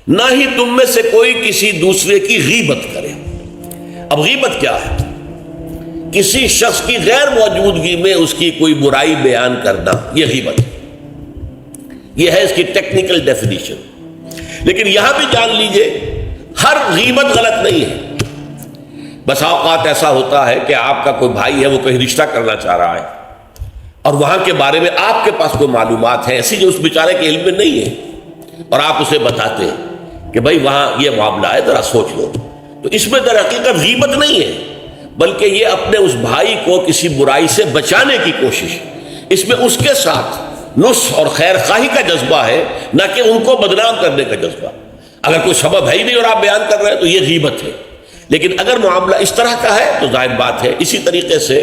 نہ ہی تم میں سے کوئی کسی دوسرے کی غیبت کرے۔ اب غیبت کیا ہے؟ کسی شخص کی غیر موجودگی میں اس کی کوئی برائی بیان کرنا، یہ غیبت ہے۔ یہ ہے اس کی ٹیکنیکل ڈیفینیشن۔ لیکن یہاں بھی جان لیجئے ہر غیبت غلط نہیں ہے۔ بس اوقات ایسا ہوتا ہے کہ آپ کا کوئی بھائی ہے، وہ کہیں رشتہ کرنا چاہ رہا ہے اور وہاں کے بارے میں آپ کے پاس کوئی معلومات ہے ایسی جو اس بیچارے کے علم میں نہیں ہے، اور آپ اسے بتاتے ہیں کہ بھائی وہاں یہ معاملہ ہے، ذرا سوچ لو، تو اس میں در حقیقت غیبت نہیں ہے، بلکہ یہ اپنے اس بھائی کو کسی برائی سے بچانے کی کوشش، اس میں اس کے ساتھ نصح اور خیر خواہی کا جذبہ ہے، نہ کہ ان کو بدنام کرنے کا جذبہ۔ اگر کوئی سبب ہے ہی نہیں اور آپ بیان کر رہے ہیں تو یہ غیبت ہے۔ لیکن اگر معاملہ اس طرح کا ہے تو ظاہر بات ہے، اسی طریقے سے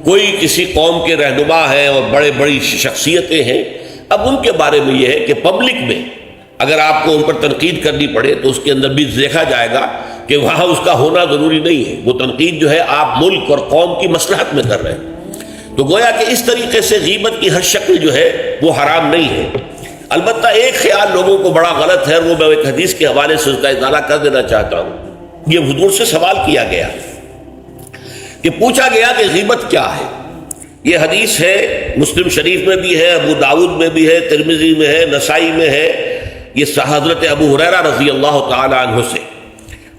کوئی کسی قوم کے رہنما ہیں اور بڑے بڑی شخصیتیں ہیں، اب ان کے بارے میں یہ ہے کہ پبلک میں اگر آپ کو ان پر تنقید کرنی پڑے تو اس کے اندر بھی دیکھا جائے گا کہ وہاں اس کا ہونا ضروری نہیں ہے، وہ تنقید جو ہے آپ ملک اور قوم کی مصلحت میں کر رہے ہیں۔ تو گویا کہ اس طریقے سے غیبت کی ہر شکل جو ہے وہ حرام نہیں ہے۔ البتہ ایک خیال لوگوں کو بڑا غلط ہے، وہ میں ایک حدیث کے حوالے سے اس کا ازالہ کر دینا چاہتا ہوں۔ یہ حضور سے سوال کیا گیا کہ پوچھا گیا کہ غیبت کیا ہے۔ یہ حدیث ہے، مسلم شریف میں بھی ہے، ابو داؤد میں بھی ہے، ترمذی میں ہے، نسائی میں ہے، یہ حضرت ابو ہریرہ رضی اللہ تعالی عنہ سے،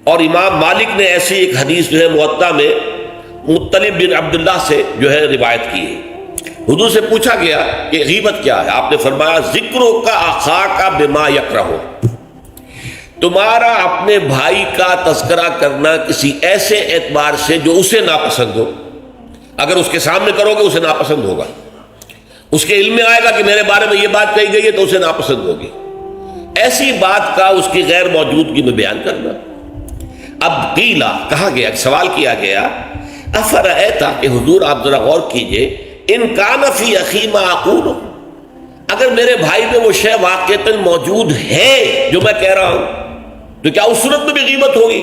اور امام مالک نے ایسی ایک حدیث جو ہے موطا میں مطلب بن عبداللہ سے جو ہے روایت کی ہے۔ حضور سے پوچھا گیا کہ غیبت کیا ہے، آپ نے فرمایا ذکرو کا اخاک بما یکرہ، تمہارا اپنے بھائی کا تذکرہ کرنا کسی ایسے اعتبار سے جو اسے ناپسند ہو۔ اگر اس کے سامنے کرو گے اسے ناپسند ہوگا، اس کے علم میں آئے گا کہ میرے بارے میں یہ بات کہی گئی ہے تو اسے ناپسند ہوگی، ایسی بات کا اس کی غیر موجودگی میں بیان کرنا۔ اب قیلا کہا گیا، سوال کیا گیا، افرأیت کہ حضور آپ ذرا غور کیجئے، ان کان فی اخی ما اقول، اگر میرے بھائی میں وہ شے واقعتاً موجود ہے جو میں کہہ رہا ہوں تو کیا اس صورت میں بھی غیبت ہوگی؟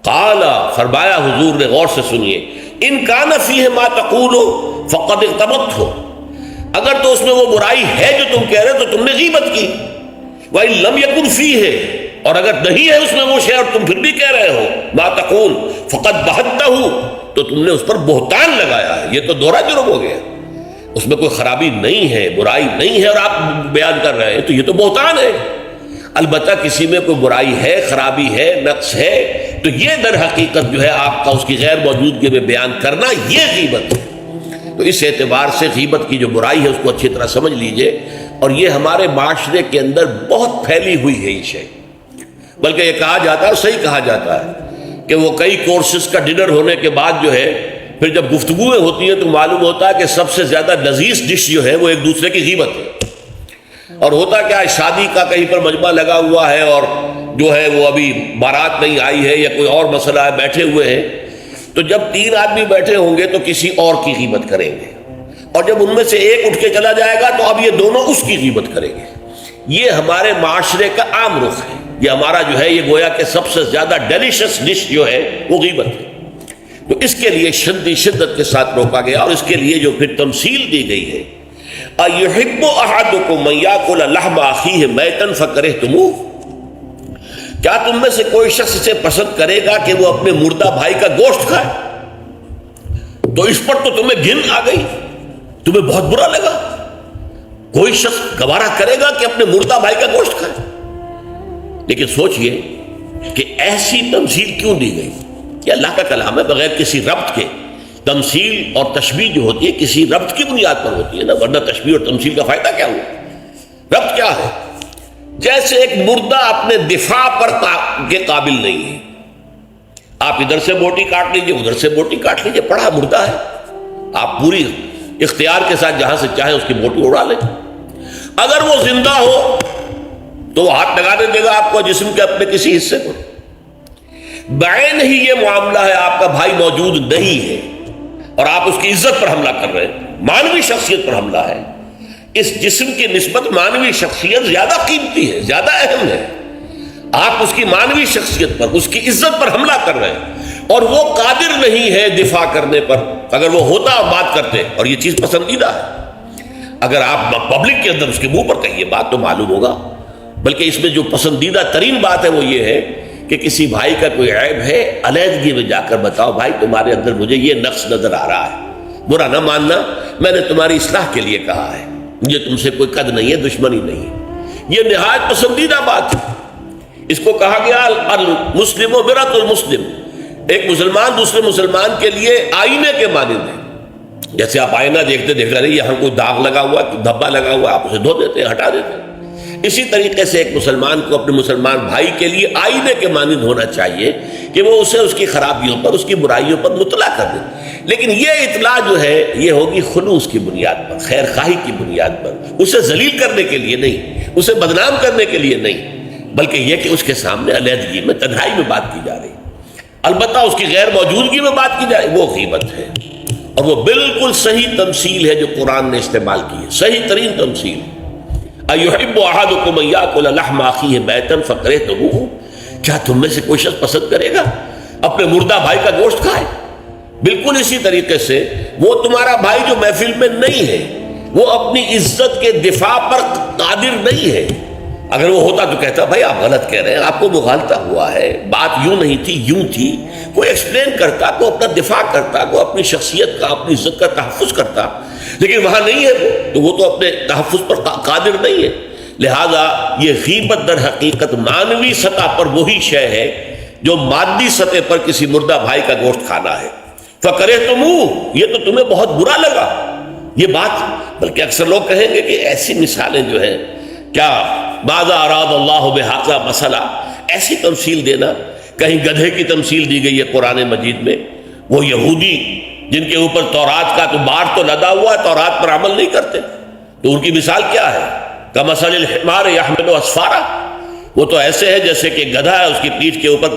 قال، فرمایا حضور نے، غور سے سنیے، ان کان فیہ ما تقول فقد اغتبت ہو، اگر تو اس میں وہ برائی ہے جو تم کہہ رہے تو تم نے غیبت کی، وَإِن لَمْ يَكُنْ فِيهِ، اور اگر نہیں ہے اس میں وہ شے اور تم پھر بھی کہہ رہے ہو ما تقول فقد بہتہ، تو تم نے اس پر بہتان لگایا ہے، یہ تو دوہرا جرم ہو گیا، اس میں کوئی خرابی نہیں ہے، برائی نہیں ہے اور آپ بیان کر رہے ہیں تو یہ تو بہتان ہے۔ البتہ کسی میں کوئی برائی ہے، خرابی ہے، نقص ہے تو یہ در حقیقت جو ہے آپ کا اس کی غیر موجودگی میں بیان کرنا، یہ غیبت ہے۔ تو اس اعتبار سے غیبت کی جو برائی ہے اس کو اچھی طرح سمجھ لیجئے، اور یہ ہمارے معاشرے کے اندر بہت پھیلی ہوئی ہے یہ شے، بلکہ یہ کہا جاتا ہے، صحیح کہا جاتا ہے کہ وہ کئی کورسز کا ڈنر ہونے کے بعد جو ہے پھر جب گفتگویں ہوتی ہیں تو معلوم ہوتا ہے کہ سب سے زیادہ لذیذ ڈش جو ہے وہ ایک دوسرے کی غیبت ہے۔ اور ہوتا کیا ہے، شادی کا کہیں پر مجمع لگا ہوا ہے اور جو ہے وہ ابھی بارات نہیں آئی ہے یا کوئی اور مسئلہ ہے، بیٹھے ہوئے ہیں، تو جب 3 آدمی بیٹھے ہوں گے تو کسی اور کی غیبت کریں گے، اور جب ان میں سے ایک اٹھ کے چلا جائے گا تو اب یہ دونوں اس کی غیبت کریں گے۔ یہ ہمارے معاشرے کا عام رخ ہے، یہ ہمارا جو ہے یہ گویا کہ سب سے زیادہ ڈیلیشس ڈش جو ہے وہ غیبت ہے۔ تو اس کے لیے شدت کے ساتھ روکا گیا، اور اس کے لیے جو پھر تمثیل دی گئی ہے، اَيُحِبُّ أَحَدُكُم أَن يَأْكُلَ لَحْمَ أَخِيهِ مَيْتًا فَكَرِهْتُمُوهُ، کیا تم میں سے کوئی شخص اسے پسند کرے گا کہ وہ اپنے مردہ بھائی کا گوشت کھائے؟ تو اس پر تو تمہیں گھن آ گئی، تمہیں بہت برا لگا، کوئی شخص گوارا کرے گا کہ اپنے مردہ بھائی کا گوشت کھائے؟ لیکن سوچئے کہ ایسی تمثیل کیوں دی گئی؟ یہ اللہ کا کلام ہے، بغیر کسی ربط کے تمثیل اور تشبیہ جو ہوتی ہے کسی ربط کی بنیاد پر ہوتی ہے نا، ورنہ تشبیہ اور تمثیل کا فائدہ کیا ہوا؟ ربط کیا ہے؟ جیسے ایک مردہ اپنے دفاع پر کے قابل نہیں ہے، آپ ادھر سے بوٹی کاٹ لیجئے، ادھر سے بوٹی کاٹ لیجئے، پڑا مردہ ہے، آپ پوری اختیار کے ساتھ جہاں سے چاہیں اس کی بوٹی اڑا لیں۔ اگر وہ زندہ ہو تو وہ ہاتھ لگانے دے گا آپ کو جسم کے اپنے کسی حصے کو، بعین ہی یہ معاملہ ہے، آپ کا بھائی موجود نہیں ہے اور آپ اس کی عزت پر حملہ کر رہے ہیں، مانوی شخصیت پر حملہ ہے۔ اس جسم کی نسبت مانوی شخصیت زیادہ قیمتی ہے، زیادہ اہم ہے، آپ اس کی مانوی شخصیت پر، اس کی عزت پر حملہ کر رہے ہیں، اور وہ قادر نہیں ہے دفاع کرنے پر۔ اگر وہ ہوتا بات کرتے، اور یہ چیز پسندیدہ ہے، اگر آپ پبلک کے اندر اس کے منہ پر کہیے بات تو معلوم ہوگا بلکہ اس میں جو پسندیدہ ترین بات ہے وہ یہ ہے کہ کسی بھائی کا کوئی عیب ہے، علیحدگی میں جا کر بتاؤ بھائی تمہارے اندر مجھے یہ نقص نظر آ رہا ہے، برا نہ ماننا، میں نے تمہاری اصلاح کے لیے کہا ہے، مجھے تم سے کوئی قد نہیں ہے، دشمنی نہیں ہے۔ یہ نہایت پسندیدہ بات ہے۔ اس کو کہا گیا المسلم و مرۃ المسلم، ایک مسلمان دوسرے مسلمان کے لیے آئینے کے مانند ہے۔ جیسے آپ آئینہ دیکھتے دیکھتے رہے یہاں کوئی داغ لگا ہوا دھبا لگا ہوا، آپ اسے دھو دیتے ہیں، ہٹا دیتے ہیں۔ اسی طریقے سے ایک مسلمان کو اپنے مسلمان بھائی کے لیے آئینے کے مانند ہونا چاہیے کہ وہ اسے اس کی خرابیوں پر، اس کی برائیوں پر مطلع کر دے، لیکن یہ اطلاع جو ہے یہ ہوگی خلوص کی بنیاد پر، خیر خواہی کی بنیاد پر، اسے ذلیل کرنے کے لیے نہیں، اسے بدنام کرنے کے لیے نہیں، بلکہ یہ کہ اس کے سامنے علیحدگی میں، تنہائی میں بات کی جا رہی۔ البتہ اس کی غیر موجودگی میں بات کی جائے وہ غیبت ہے، اور وہ بالکل صحیح تمثیل ہے جو قرآن نے استعمال کی ہے، صحیح ترین تمثیل۔ اَيُحِبُّ أَحَدُكُمْ أَن يَأْكُلَ لَحْمَ أَخِيهِ مَيْتًا فَكَرِهْتُمُوهُ، کیا تم میں سے کوئی شخص پسند کرے گا اپنے مردہ بھائی کا گوشت کھائے؟ بالکل اسی طریقے سے وہ تمہارا بھائی جو محفل میں نہیں ہے، وہ اپنی عزت کے دفاع پر قادر نہیں ہے، اگر وہ ہوتا تو کہتا بھائی آپ غلط کہہ رہے ہیں، آپ کو مغالطہ ہوا ہے، بات یوں نہیں تھی یوں تھی، کوئی ایکسپلین کرتا، کو اپنا دفاع کرتا، کو اپنی شخصیت کا، اپنی عزت کا تحفظ کرتا، لیکن وہاں نہیں ہے وہ تو اپنے تحفظ پر قادر نہیں ہے۔ لہذا یہ غیبت در حقیقت معنوی سطح پر وہی شے ہے جو مادی سطح پر کسی مردہ بھائی کا گوشت کھانا ہے۔ فَكَرِهْتُمُوهُ، یہ تو تمہیں بہت برا لگا یہ بات، بلکہ اکثر لوگ کہیں گے کہ ایسی مثالیں جو ہیں، کیا ماذا اراد اللہ بہذا مسئلہ، ایسی تمثیل دینا، کہیں گدھے کی تمثیل دی گئی ہے قرآن مجید میں، وہ یہودی جن کے اوپر تورات کا تو بار تو لدا ہوا ہے، تورات پر عمل نہیں کرتے، تو ان کی مثال کیا ہے؟ کمثل الحمار یحمل اسفارا، وہ تو ایسے ہے جیسے کہ گدھا ہے، اس کی پیٹھ کے اوپر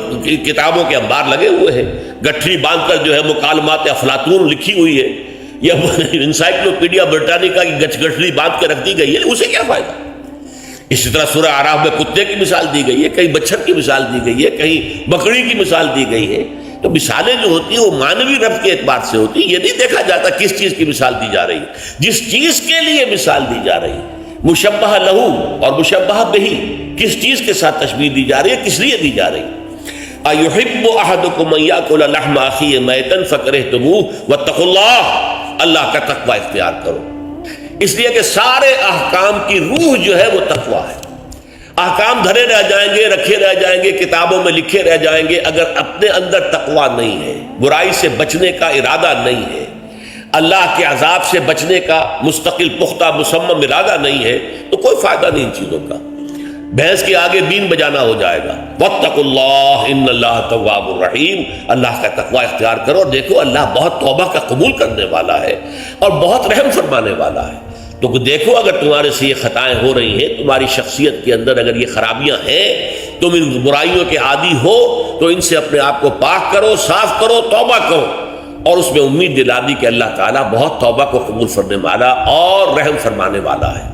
کتابوں کے انبار لگے ہوئے ہیں، گٹھری باندھ کر جو ہے مکالمات افلاطون لکھی ہوئی ہے، یا انسائکلوپیڈیا برٹانیکا کی گٹھری باندھ کے رکھ دی گئی ہے، اسے کیا فائدہ؟ اسی طرح سورہ اعراف میں کتے کی مثال دی گئی ہے، کہیں بچھڑ کی مثال دی گئی ہے، کہیں بکری کی مثال دی گئی ہے۔ تو مثالیں جو ہوتی ہیں وہ معنوی رب کے اعتبار سے ہوتی ہیں، یہ نہیں دیکھا جاتا کس چیز کی مثال دی جا رہی ہے، جس چیز کے لیے مثال دی جا رہی ہے، مشبہ لہو اور مشبہ بہی، کس چیز کے ساتھ تشبیہ دی جا رہی ہے، کس لیے دی جا رہی ہے۔ اَيُحِبُّ أَحَدُكُمْ أَن يَأْكُلَ لَحْمَ أَخِيهِ مَيْتًا فَكَرِهْتُمُوهُ وَاتَّقُوا اللَّهَ، اللہ کا تقوی اختیار کرو، اس لیے کہ سارے احکام کی روح جو ہے وہ تقوی ہے۔ احکام دھرے رہ جائیں گے، رکھے رہ جائیں گے، کتابوں میں لکھے رہ جائیں گے، اگر اپنے اندر تقوی نہیں ہے، برائی سے بچنے کا ارادہ نہیں ہے، اللہ کے عذاب سے بچنے کا مستقل پختہ مصمم ارادہ نہیں ہے، تو کوئی فائدہ نہیں ان چیزوں کا، بھینس کے آگے بین بجانا ہو جائے گا۔ واتقوا اللہ ان اللہ تواب الرحیم، اللہ کا تقوی اختیار کرو، اور دیکھو اللہ بہت توبہ کا قبول کرنے والا ہے اور بہت رحم فرمانے والا ہے۔ تو دیکھو اگر تمہارے سے یہ خطائیں ہو رہی ہیں، تمہاری شخصیت کے اندر اگر یہ خرابیاں ہیں، تم ان برائیوں کے عادی ہو، تو ان سے اپنے آپ کو پاک کرو، صاف کرو، توبہ کرو، اور اس میں امید دلا دی کہ اللہ تعالیٰ بہت توبہ کو قبول فرمانے والا اور رحم فرمانے والا ہے۔